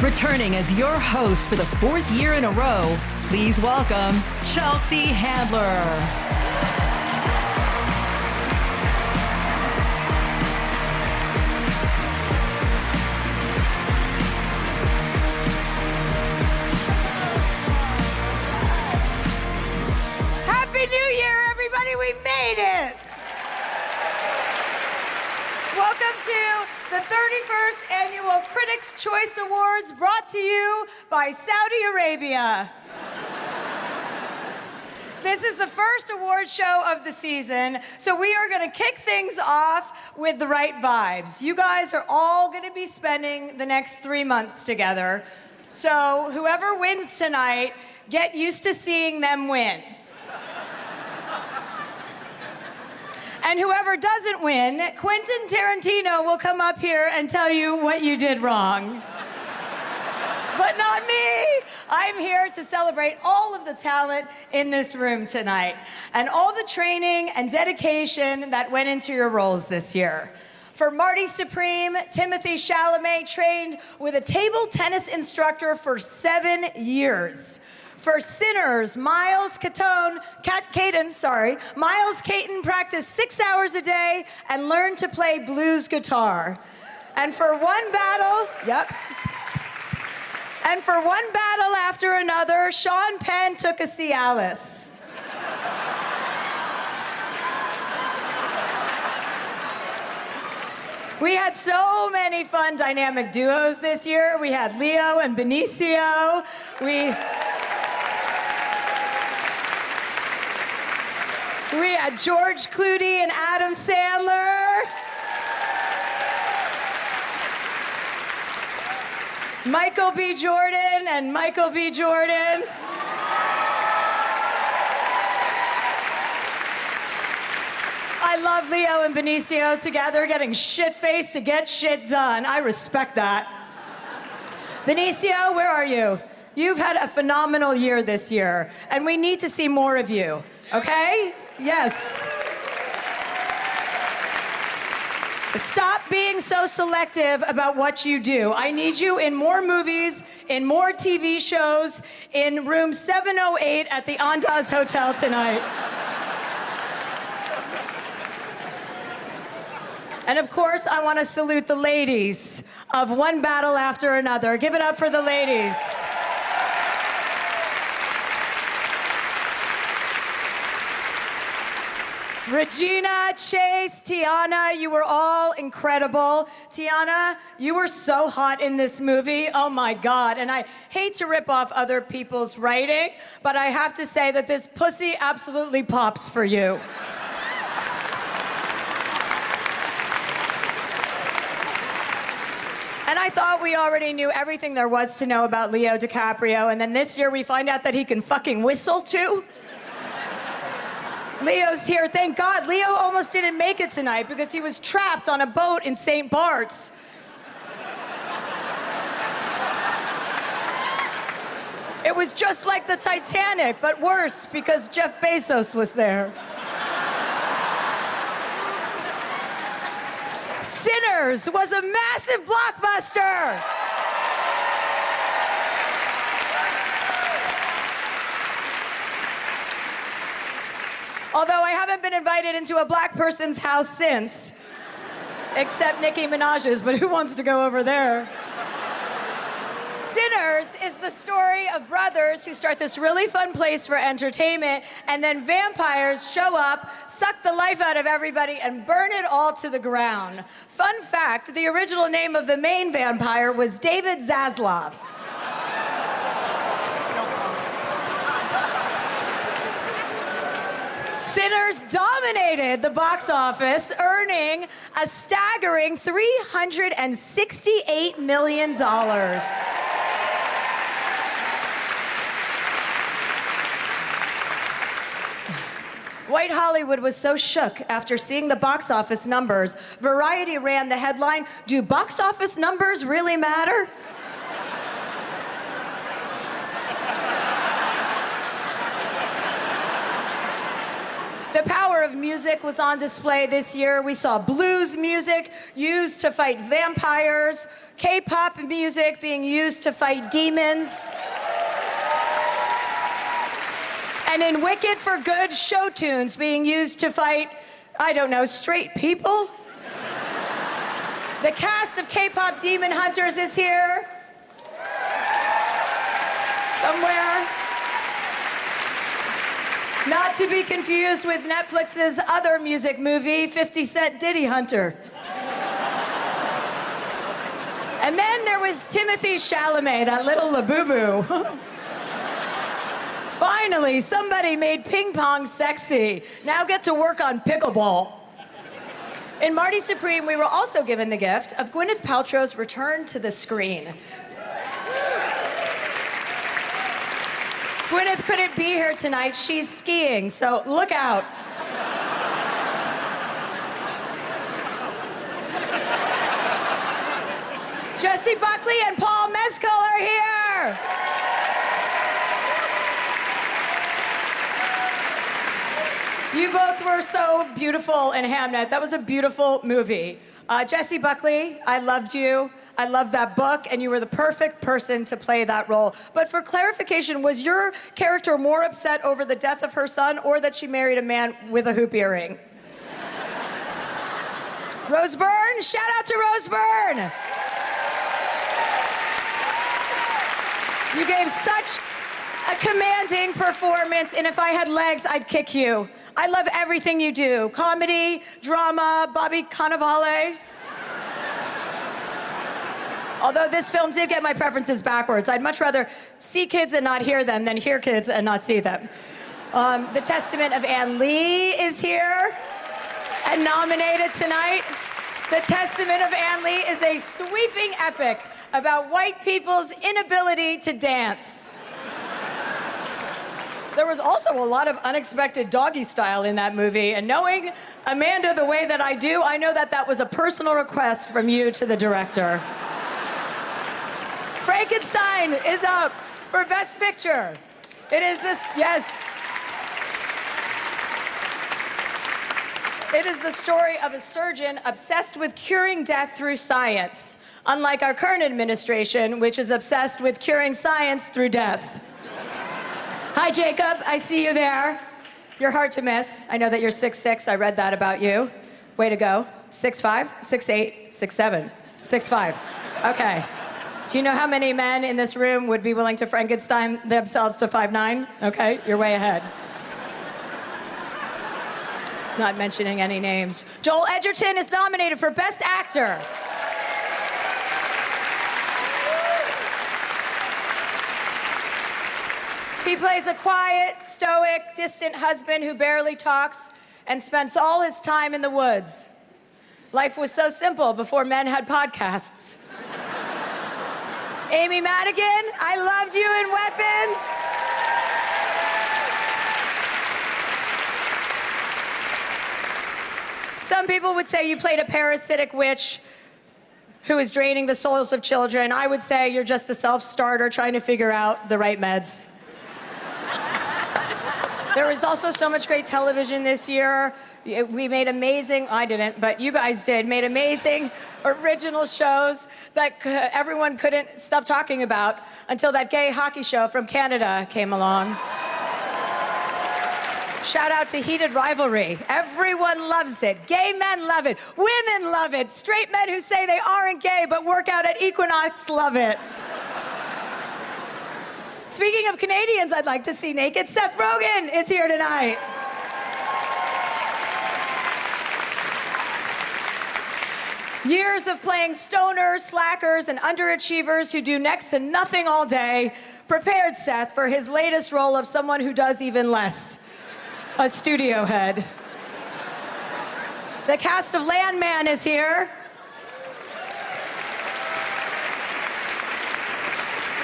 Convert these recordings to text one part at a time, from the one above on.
Returning as your host for the fourth year in a row, please welcome Chelsea Handler. Happy New Year, everybody. We made it. Welcome to the 31st Annual Critics' Choice Awards, brought to you by Saudi Arabia. This is the first award show of the season, so we are going to kick things off with the right vibes. You guys are all going to be spending the next 3 months together, so whoever wins tonight, get used to seeing them win. And whoever doesn't win, Quentin Tarantino will come up here and tell you what you did wrong. But not me. I'm here to celebrate all of the talent in this room tonight and all the training and dedication that went into your roles this year. For Marty Supreme, Timothy Chalamet trained with a table tennis instructor for 7 years. For Sinners, Miles Caton practiced 6 hours a day and learned to play blues guitar. And for one battle after another, Sean Penn took a Cialis. We had so many fun dynamic duos this year. We had Leo and Benicio. We had George Clooney and Adam Sandler. Michael B. Jordan and Michael B. Jordan. I love Leo and Benicio together, getting shit-faced to get shit done. I respect that. Benicio, where are you? You've had a phenomenal year this year, and we need to see more of you, okay? Yes. Stop being so selective about what you do. I need you in more movies, in more TV shows, in room 708 at the Andaz Hotel tonight. And of course, I want to salute the ladies of One Battle After Another. Give it up for the ladies. Regina, Chase, Tiana, you were all incredible. Tiana, you were so hot in this movie. Oh my God. And I hate to rip off other people's writing, but I have to say that this pussy absolutely pops for you. And I thought we already knew everything there was to know about Leo DiCaprio, and then this year we find out that he can fucking whistle too. Leo's here, thank God. Leo almost didn't make it tonight because he was trapped on a boat in St. Bart's. It was just like the Titanic, but worse because Jeff Bezos was there. Sinners was a massive blockbuster. Although I haven't been invited into a black person's house since, except Nicki Minaj's, but who wants to go over there? Sinners is the story of brothers who start this really fun place for entertainment, and then vampires show up, suck the life out of everybody, and burn it all to the ground. Fun fact, the original name of the main vampire was David Zaslav. Sinners dominated the box office, earning a staggering $368 million. White Hollywood was so shook after seeing the box office numbers, Variety ran the headline, "Do box office numbers really matter?" The power of music was on display this year. We saw blues music used to fight vampires, K-pop music being used to fight demons, and in Wicked for Good, show tunes being used to fight, I don't know, straight people? The cast of K-pop Demon Hunters is here. Somewhere. Not to be confused with Netflix's other music movie, 50 Cent Diddy Hunter. And then there was Timothy Chalamet, that little Labubu. Finally, somebody made ping pong sexy. Now get to work on pickleball. In Marty Supreme, we were also given the gift of Gwyneth Paltrow's return to the screen. Gwyneth couldn't be here tonight. She's skiing, so look out. Jessie Buckley and Paul Mescal are here. You both were so beautiful in Hamnet. That was a beautiful movie. Jessie Buckley, I loved you. I loved that book, and you were the perfect person to play that role. But for clarification, was your character more upset over the death of her son or that she married a man with a hoop earring? Rose Byrne, shout out to Rose Byrne. You gave such a commanding performance, and if I had legs, I'd kick you. I love everything you do. Comedy, drama, Bobby Cannavale. Although this film did get my preferences backwards. I'd much rather see kids and not hear them than hear kids and not see them. The Testament of Ann Lee is here and nominated tonight. The Testament of Ann Lee is a sweeping epic about white people's inability to dance. There was also a lot of unexpected doggy style in that movie, and knowing Amanda the way that I do, I know that that was a personal request from you to the director. Frankenstein is up for Best Picture. It is this, yes. It is the story of a surgeon obsessed with curing death through science, unlike our current administration, which is obsessed with curing science through death. Hi, Jacob. I see you there. You're hard to miss. I know that you're 6'6". I read that about you. Way to go. 6'5", 6'8", 6'7", 6'5". Okay. Do you know how many men in this room would be willing to Frankenstein themselves to 5'9"? Okay, you're way ahead. Not mentioning any names. Joel Edgerton is nominated for Best Actor. He plays a quiet, stoic, distant husband who barely talks and spends all his time in the woods. Life was so simple before men had podcasts. Amy Madigan, I loved you in Weapons. Some people would say you played a parasitic witch who is draining the souls of children. I would say you're just a self-starter trying to figure out the right meds. There was also so much great television this year. We made amazing, I didn't, but you guys did, made amazing original shows that everyone couldn't stop talking about until that gay hockey show from Canada came along. Shout out to Heated Rivalry. Everyone loves it. Gay men love it. Women love it. Straight men who say they aren't gay but work out at Equinox love it. Speaking of Canadians, I'd like to see naked. Seth Rogen is here tonight. Years of playing stoners, slackers, and underachievers who do next to nothing all day prepared Seth for his latest role of someone who does even less, a studio head. The cast of Landman is here.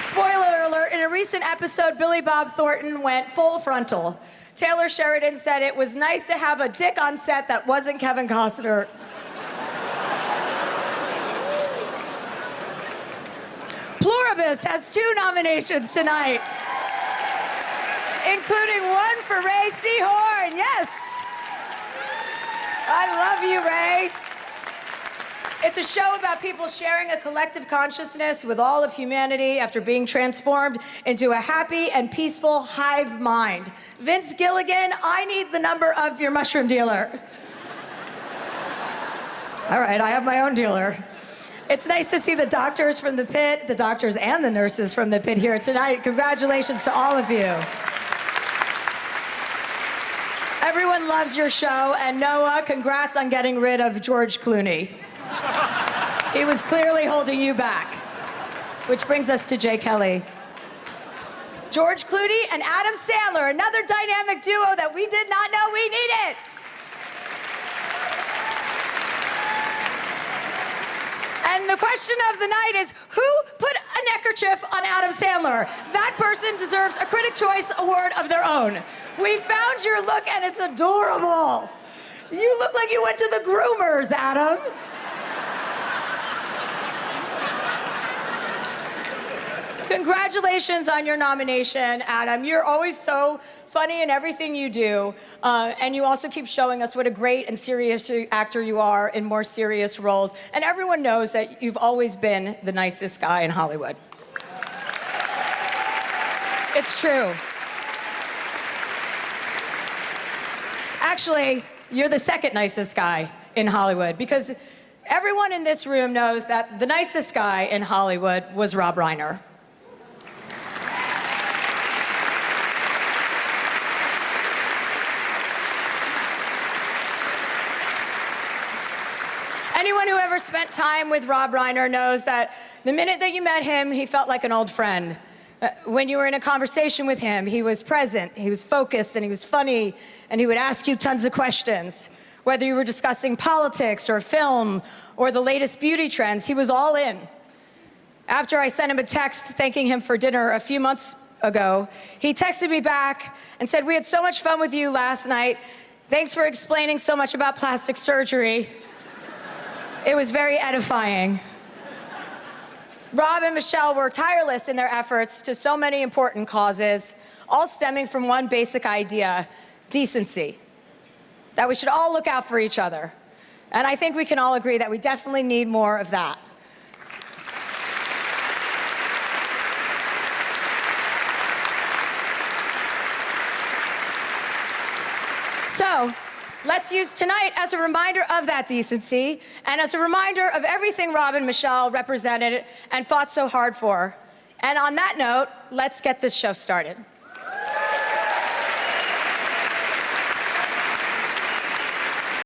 Spoiler alert, in a recent episode, Billy Bob Thornton went full frontal. Taylor Sheridan said it was nice to have a dick on set that wasn't Kevin Costner. Pluribus has 2 nominations tonight, including one for Ray Seahorn, yes. I love you, Ray. It's a show about people sharing a collective consciousness with all of humanity after being transformed into a happy and peaceful hive mind. Vince Gilligan, I need the number of your mushroom dealer. All right, I have my own dealer. It's nice to see the doctors from the pit, the doctors and the nurses from the pit here tonight. Congratulations to all of you. Everyone loves your show, and Noah, congrats on getting rid of George Clooney. He was clearly holding you back. Which brings us to Jay Kelly. George Clooney and Adam Sandler, another dynamic duo that we did not know we needed. And the question of the night is, who put a neckerchief on Adam Sandler? That person deserves a Critic Choice Award of their own. We found your look and it's adorable. You look like you went to the groomers, Adam. Congratulations on your nomination, Adam. You're always so funny in everything you do, and you also keep showing us what a great and serious actor you are in more serious roles. And everyone knows that you've always been the nicest guy in Hollywood. It's true. Actually, you're the second nicest guy in Hollywood, because everyone in this room knows that the nicest guy in Hollywood was Rob Reiner. Anyone who ever spent time with Rob Reiner knows that the minute that you met him, he felt like an old friend. When you were in a conversation with him, he was present, he was focused, and he was funny, and he would ask you tons of questions. Whether you were discussing politics or film or the latest beauty trends, he was all in. After I sent him a text thanking him for dinner a few months ago, he texted me back and said, "We had so much fun with you last night. Thanks for explaining so much about plastic surgery. It was very edifying." Rob and Michelle were tireless in their efforts to so many important causes, all stemming from one basic idea: decency. That we should all look out for each other. And I think we can all agree that we definitely need more of that. So, let's use tonight as a reminder of that decency and as a reminder of everything Rob and Michelle represented and fought so hard for. And on that note, let's get this show started.